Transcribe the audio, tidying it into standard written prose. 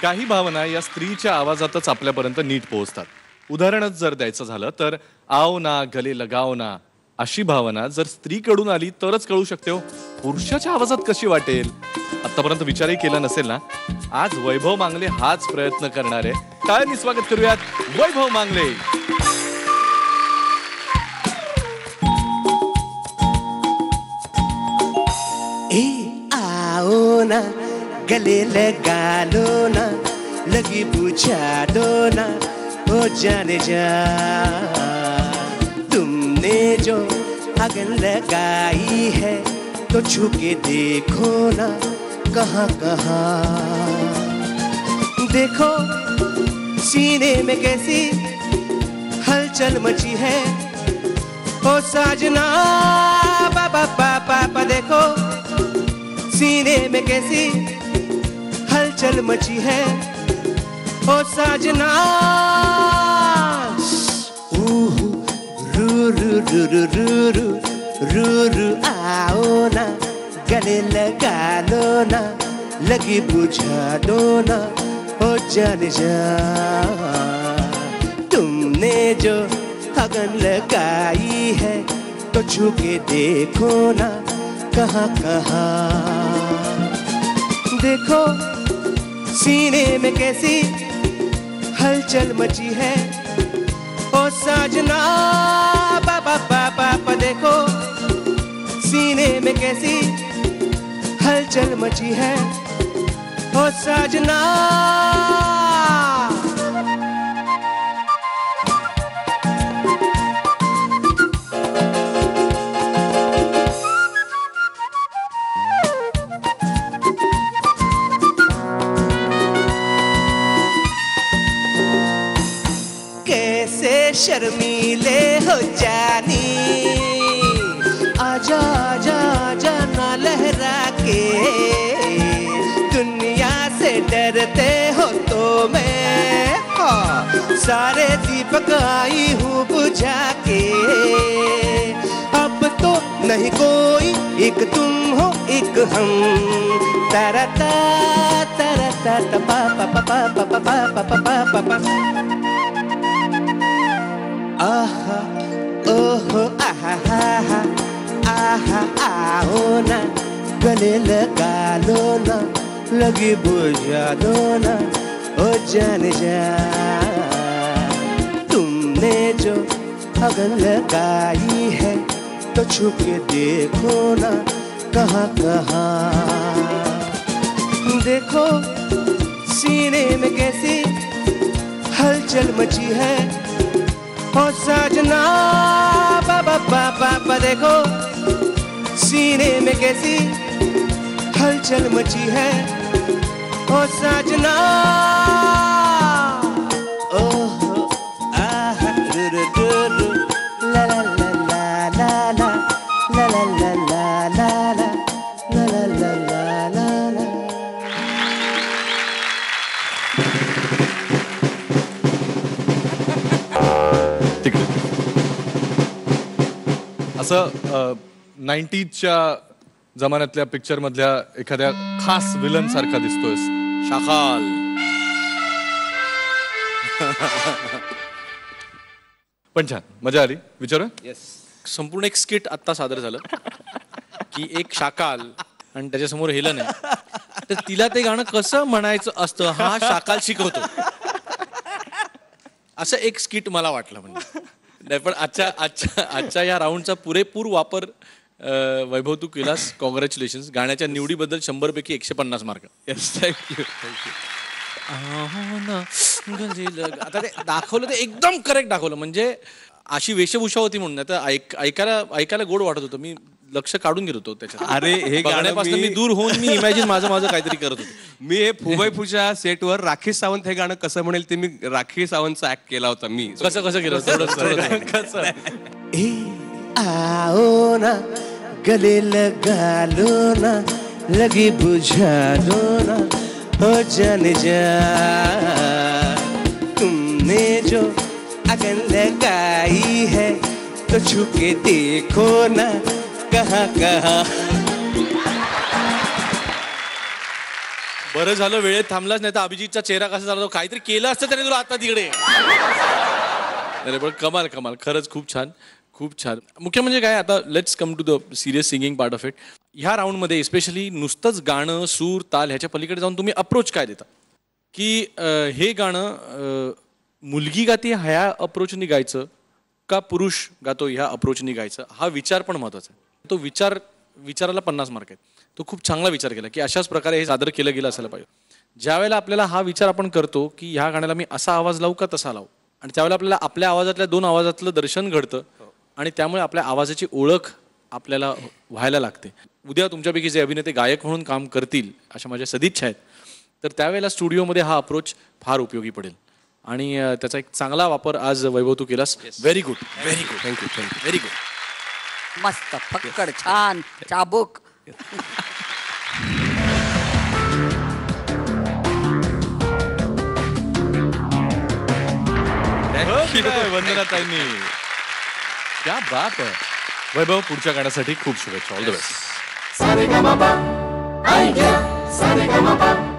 काही भावना या स्त्रीच्या आवाजातच आपल्यापर्यंत नीट पोहोचतात. उदाहरणच जर द्यायचं झालं तर आओ ना गले लगाओ ना अशी भावना जर स्त्रीकडून आली तरच कळू शकते हो. पुरुषाच्या आवाजात कशी वाटेल? आतापर्यंत विचारही केला नसेल ना. आज वैभव मांगले हाच प्रयत्न करणार आहे. टाळ्यांनी स्वागत करूयात वैभव मांगले. आओ ना गले लगा लो ना लगी बुझा दो ना ओ जाने जा तुमने जो अगन लगाई है तो छू के देखो ना कहाँ कहाँ. देखो सीने में कैसी हलचल मची है ओ साजना पापा पापा देखो सीने में कैसी हलचल मची है ओ साजना. रू रू रू रू रू रू रू रू आओ ना गले लगा लो ना लगी बुझा दो ना ओ जाने जा तुमने जो अगन लगाई है तो छू के देखो ना कहाँ कहाँ. देखो सीने में कैसी हलचल मची है ओ साजना पापा पापा देखो सीने में कैसी हलचल मची है ओ साजना. शर्मीले हो जानी आजा आजा आजा ना लहरा के दुनिया से डरते हो तो मैं सारे दीपक आई हूँ बुझा के. अब तो नहीं कोई एक तुम हो एक हम तरता तरता पा पा पा पा पा पा पा पा. आहा ओहो आहा आहा आहा आओ ना गले लगा लो ना लगी बुझा दो ना ओ जाने जा तुमने जो अगन लगाई है तो छू के देखो ना कहाँ कहाँ. देखो सीने में कैसी हलचल मची है ओ साजना पापा पापा देखो सीने में कैसी हलचल मची है ओ साजना. ओह आहा रू रू रू ला ला ला ला ला ला ला ला ला ला ला ला ला ला ला ला. असं 90च्या जमान्यातल्या पिक्चर मधल्या एखाद्या खास विलन सारखा दिसतोय. शाखाल. पण छान मजा आली. विचारू. येस. संपूर्ण एक स्किट आत्ता सादर झालं की एक शाकाल आणि त्याच्यासमोर हेलन आहे तर तिला ते गाणं कसं म्हणायचं असतं हा शाकाल शिकवतो असं एक स्किट मला वाटलं. म्हणजे नाही पण आजच्या या राऊंडचा पुरेपूर वापर वैभव तू केलास. कॉंग्रॅच्युलेशन्स. गाण्याच्या निवडीबद्दल 100 पैकी 150 मार्क. Yes thank you thank you. आता ते दाखवलं ते एकदम करेक्ट दाखवलं. म्हणजे अशी वेशभूषा होती म्हणून आता ऐकायला गोड वाटत होतं. मी लक्ष काढून घेत होतो त्याच्यात. अरे हे गाण्यापासून मी दूर होऊन मी इमॅजिन माझं काहीतरी करत होतो. मी हे फुबईपूच्या सेटवर राखी सावंत हे गाणं कसं म्हणेल ते मी राखी सावंतचा ऍक्ट केला होता. मी कसं केलं कसं. आओ ना गले लगा लो ना लगी बुझा दो ना हो जाने जा तुमने जो अगन लगाई है तो छू के देखो ना कहाँ कहाँ. बरं झालं वेळेत थांबलाच, नाही तर अभिजितचा चेहरा कसा झाला, काहीतरी केलं असतं त्याने तुला आता तिकडे. अरे पण कमाल कमाल, खरंच खूप छान खूप छान. मुख्य म्हणजे काय, आता let's come to the serious singing part of it. ह्या राऊंडमध्ये स्पेशली नुसतंच गाणं, सूर, ताल ह्याच्या पलीकडे जाऊन तुम्ही अप्रोच काय देता, की हे गाणं मुलगी गाते ह्या अप्रोचनी गायचं का पुरुष गातो ह्या अप्रोचनी गायचं, हा विचार पण महत्त्वाचा आहे. तो विचाराला 50 मार्क आहेत. तो खूप चांगला विचार केला की अशाच प्रकारे हे सादर केलं गेलं असायला पाहिजे. ज्या वेळेला आपल्याला हा विचार आपण करतो की ह्या गाण्याला मी असा आवाज लावू का तसा लावू, आणि त्यावेळेला आपल्याला आपल्या आवाजातल्या 2 आवाजातलं दर्शन घडतं आणि त्यामुळे आपल्या आवाजाची ओळख आपल्याला व्हायला लागते. उद्या तुमच्यापैकी जे अभिनेते गायक म्हणून काम करतील अशा माझ्या सदिच्छा आहेत, तर त्यावेळेला स्टुडिओमध्ये हा अप्रोच फार उपयोगी पडेल आणि त्याचा एक चांगला वापर आज वैभव तू केलास. Very good, very good, thank you thank you, very good. मस्त, फक्कड, छान, चाबूक. वंदना ताईंनी, क्या बात आहे. वैभव, पुढच्या गाण्यासाठी खूप शुभेच्छा. All the best.